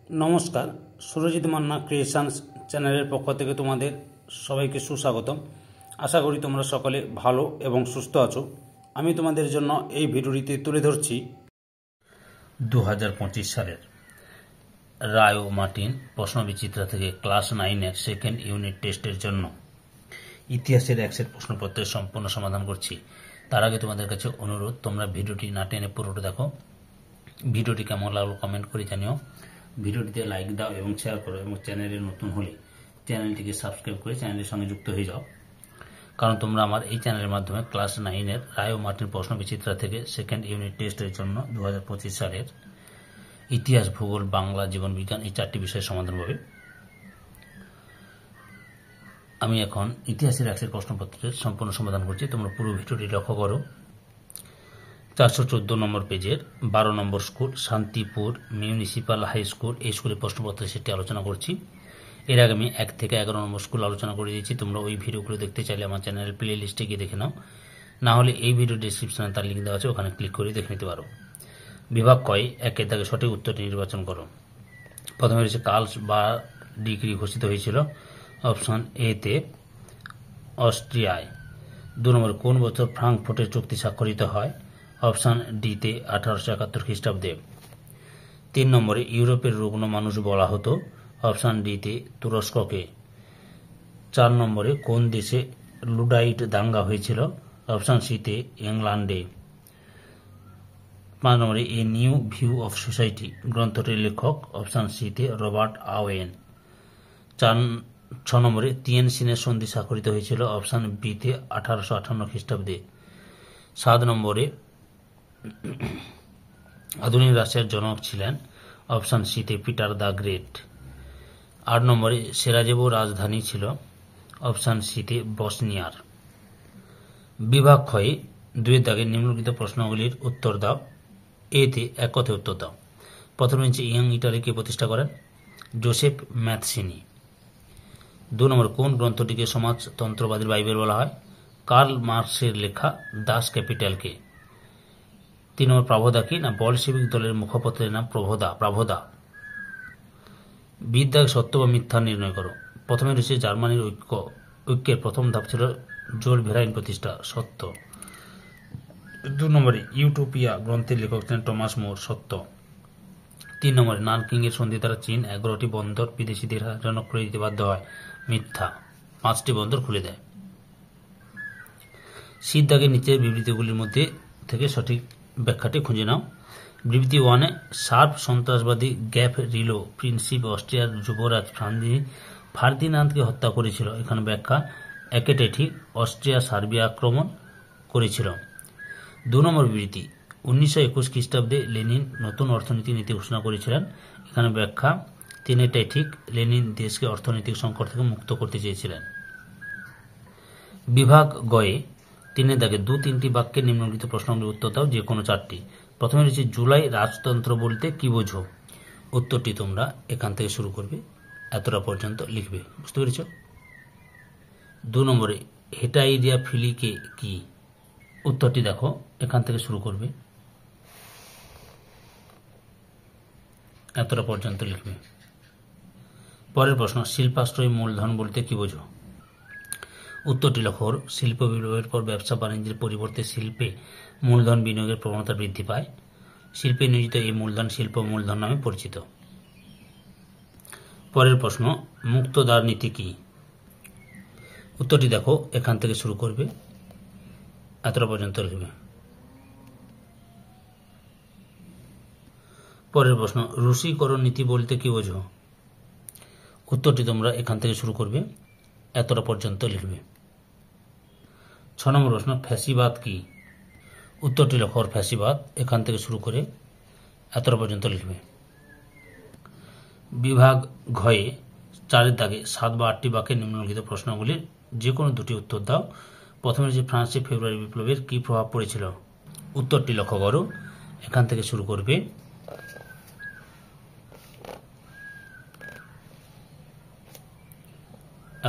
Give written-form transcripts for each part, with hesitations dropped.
নমস্কার, সুরজিৎ মান্না ক্রিয়েশনস চ্যানেলের পক্ষ থেকে তোমাদের সবাইকে সুস্বাগতম। আশা করি তোমরা সকলে ভালো এবং সুস্থ আছো। আমি তোমাদের জন্য এই ভিডিওটিতে তুলে ধরছি 2025 সালের রায় ও মার্টিন প্রশ্নবিচিত্রা থেকে ক্লাস 9-এর সেকেন্ড ইউনিট টেস্টের জন্য ইতিহাসের এক সেট প্রশ্নপত্রের সম্পূর্ণ সমাধান করছি। তার আগে তোমাদের কাছে অনুরোধ, তোমরা ভিডিওটি না টেনে পুরোটা দেখো। ভিডিওটি কেমন লাগলো কমেন্ট করে জানিও। ভিডিওটিতে লাইক দাও এবং শেয়ার করো, এবং চ্যানেলে নতুন হলে চ্যানেলটিকে সাবস্ক্রাইব করে চ্যানেলের সঙ্গে যুক্ত হয়ে যাও, কারণ তোমরা আমার এই চ্যানেলের মাধ্যমে ক্লাস 9-এর রায় ও মার্টিন প্রশ্নবিচিত্রা থেকে সেকেন্ড ইউনিট টেস্টের জন্য 2025 সালের ইতিহাস, ভূগোল, বাংলা, জীবন বিজ্ঞান এই 4টি বিষয়ের সমাধান পাবে। আমি এখন ইতিহাসের এক সেট প্রশ্নপত্রের সম্পূর্ণ সমাধান করছি। তোমরা পুরো ভিডিওটি লক্ষ্য করো। 414 নম্বর পেজের 12 নম্বর school Shantipur municipal high school, এই স্কুলের প্রশ্নপত্রের সেটি আলোচনা করছি। এর আগে আমি 1 থেকে 11 নম্বর স্কুল আলোচনা করে দিয়েছি। তোমরা ওই ভিডিওগুলো দেখতে চাইলে আমার চ্যানেলের প্লে লিস্টে গিয়ে দেখে নাও, না হলে এই ভিডিও ডিসক্রিপশনে তার লিঙ্ক দেওয়া আছে, ওখানে ক্লিক করে দেখে নিতে পারো। বিভাগ কয়, 1 থেকে সঠিক উত্তরটি নির্বাচন করো। প্রথমে রয়েছে কার্লস বা ডিগ্রি ঘোষিত হয়েছিল, অপশন এ তে অস্ট্রিয়ায়। 2 নম্বরে কোন বছর ফ্রাঙ্কফুর্টের চুক্তি স্বাক্ষরিত হয়, অপশন ডি তে 1871 খ্রিস্টাব্দে। 3 নম্বরে ইউরোপের রুগ্ন মানুষ বলা হতো, অপশন ডি তে তুরস্ককে। 4 নম্বরে কোন দেশে লুডাইট দাঙ্গা হয়েছিল, অপশন সি তে ইংল্যান্ডে। 5 নম্বরে a new view of society গ্রন্থটির লেখক, অপশন সি তে রবার্ট আওয়েন। 6 নম্বরে তিয়েনসিনের সন্ধি স্বাক্ষরিত হয়েছিল, অপশন বি তে 1858 খ্রিস্টাব্দে। 7 নম্বরে আধুনিক রাশিয়ার জনক ছিলেন, অপশন সি তে পিটার দ্য গ্রেট। 8 নম্বরে সেরাজেভো রাজধানী ছিল, অপশন সি তে বসনিয়ার। বিভাগ ক্ষয়ে 2 দাগে নিম্নলিখিত প্রশ্নগুলির উত্তর দাও। এ তে এক কথায় উত্তর দাও। প্রথমে হচ্ছে ইয়ং ইটালিকে প্রতিষ্ঠা করেন, জোসেফ ম্যাথসিনি। 2 নম্বর কোন গ্রন্থটিকে সমাজতন্ত্রবাদীর বাইবেল বলা হয়, কার্ল মার্কসের লেখা দাস ক্যাপিটালকে। 3 নম্বর প্রাভদা কি, না বলশেবিক দলের মুখপত্রের নাম প্রাভদা। বিদ্যাগ সত্য বা মিথ্যা নির্ণয় করো। প্রথমে রয়েছে জার্মানির ঐক্যের প্রথম ধাপ ছিল জোল ভেরাইন প্রতিষ্ঠা, সত্য। 2 নম্বরে ইউটোপিয়া গ্রন্থের লেখক ছিলেন টমাস মোর, সত্য। 3 নম্বরে নানকিং এর সন্ধি দ্বারা চীন 11টি বন্দর বিদেশিদের জন্য খুলে দিতে বাধ্য হয়, মিথ্যা। 5টি বন্দর খুলে দেয়। শীত দাগের নিচের বিবৃতিগুলির মধ্যে থেকে সঠিক ব্যাখ্যাটি খুঁজে নাও। বিবৃতি 1-এ সার্ব সন্ত্রাসবাদী গ্যাপ রিলো প্রিন্সিপ অস্ট্রিয়ার যুবরাজ ফার্দিনান্দকে হত্যা করেছিল। এখানে ব্যাখ্যা, একেটাই ঠিক, অস্ট্রিয়া সার্বিয়া আক্রমণ করেছিল। 2 নম্বর বিবৃতি, 1921 খ্রিস্টাব্দে লেনিন নতুন অর্থনৈতিক নীতি ঘোষণা করেছিলেন। এখানে ব্যাখ্যা, তিনটাই ঠিক, লেনিন দেশকে অর্থনৈতিক সংকট থেকে মুক্ত করতে চেয়েছিলেন। বিভাগ গয়ে 3 দাগে 2-3টি বাক্যের নিম্নলিখিত প্রশ্নগুলির উত্তর দাও, যে কোনো 4টি। প্রথমে রয়েছে জুলাই রাজতন্ত্র বলতে কি বোঝো। উত্তরটি তোমরা এখান থেকে শুরু করবে, এতটা পর্যন্ত লিখবে, বুঝতে পেরেছ। 2 নম্বরে হেটাইরিয়া ফিলিকে কি, উত্তরটি দেখো, এখান থেকে শুরু করবে, এতটা পর্যন্ত লিখবে। পরের প্রশ্ন, শিল্পাশ্রয় মূলধন বলতে কি বোঝো। উত্তরটি লেখো, শিল্প বিপ্লবের পর ব্যবসা বাণিজ্যের পরিবর্তে শিল্পে মূলধন বিনিয়োগের প্রবণতা বৃদ্ধি পায়। শিল্পে নিয়োজিত এই মূলধন শিল্প মূলধন নামে পরিচিত। পরের প্রশ্ন, মুক্তদ্বার নীতি কি। উত্তরটি দেখো, এখান থেকে শুরু করবে, এতটা পর্যন্ত লিখবে। পরের প্রশ্ন, রুশীকরণ নীতি বলতে কি বোঝো। উত্তরটি তোমরা এখান থেকে শুরু করবে, এতটা পর্যন্ত লিখবে। 6 নম্বর প্রশ্ন, ফ্যাসিবাদ কি। উত্তরটি লেখো, ফ্যাসিবাদ, এখান থেকে শুরু করে এতটা পর্যন্ত লিখবে। বিভাগ ঘয়ে 4 দাগে 7 বা 8টি বাক্যের নিম্নলিখিত প্রশ্নগুলির যে কোনো 2টি উত্তর দাও। প্রথমে হচ্ছে ফ্রান্সে ফেব্রুয়ারি বিপ্লবের কি প্রভাব পড়েছিল। উত্তরটি লক্ষ্য করো, এখান থেকে শুরু করবে,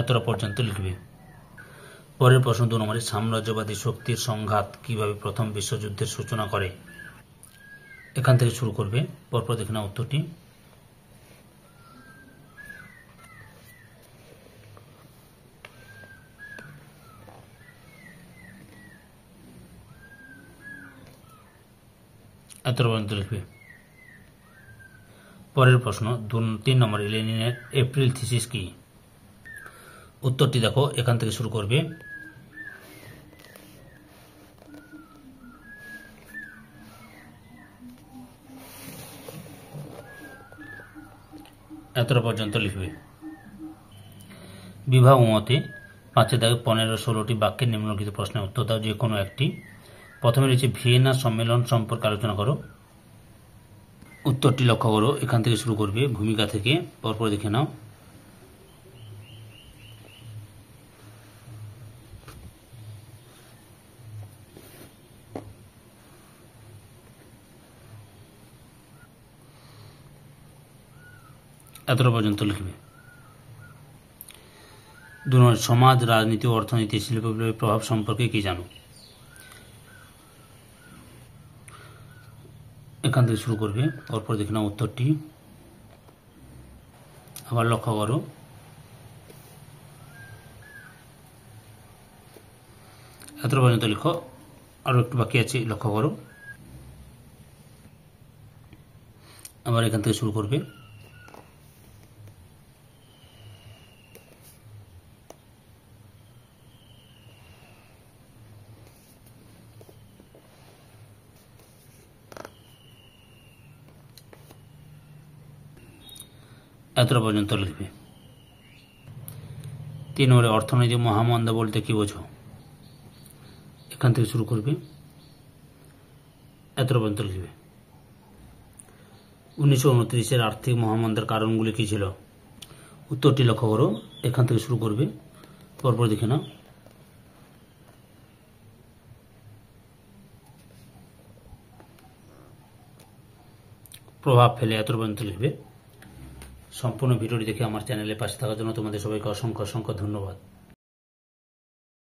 এতটা পর্যন্ত লিখবে। পরের প্রশ্ন 2 নম্বরে সাম্রাজ্যবাদী শক্তির সংঘাত কিভাবে প্রথম বিশ্বযুদ্ধের সূচনা করে। এখান থেকে শুরু করবে, পরপর দেখে নাও উত্তরটি। এতটা পর্যন্ত লিখবে। পরের প্রশ্ন 3 নম্বরে লেনিনের এপ্রিল থিসিস কি? উত্তরটি দেখো, এখান থেকে শুরু করবে। এতটা পর্যন্ত লিখবে। বিভাগ মতে 5 দাগে 15-16টি বাক্যের নিম্নলিখিত প্রশ্নের উত্তর দাও, যে কোনো একটি। প্রথমে রয়েছে ভিয়েনা সম্মেলন সম্পর্কে আলোচনা করো। উত্তরটি লক্ষ্য করো, এখান থেকে শুরু করবে, ভূমিকা থেকে। পরপর দেখে নাও। এতটা পর্যন্ত লিখবে। 2 নম্বর সমাজ, রাজনীতি, অর্থনীতি, শিল্প বিপ্লবের প্রভাব সম্পর্কে কি জানো? এখান থেকে শুরু করবে, পরপর দেখে নাও উত্তরটি। আবার লক্ষ্য করো। এতটা পর্যন্ত লিখো, আরো একটু বাকি আছে, লক্ষ্য করো। আবার এখান থেকে শুরু করবে। এতটা পর্যন্ত লিখবে। 3 নম্বরে অর্থনৈতিক মহামন্দা বলতে কি বোঝো? এখান থেকে শুরু করবে, এতটা পর্যন্ত লিখবে। 1929-এর আর্থিক মহামন্দার কারণগুলি কি ছিল? উত্তরটি লক্ষ্য করো, এখান থেকে শুরু করবে, পরপর দেখে নাও। প্রভাব ফেলে, এতটা পর্যন্ত লিখবে। সম্পূর্ণ ভিডিওটি দেখে আমার চ্যানেলের পাশে থাকার জন্য তোমাদের সবাইকে অসংখ্য অসংখ্য ধন্যবাদ।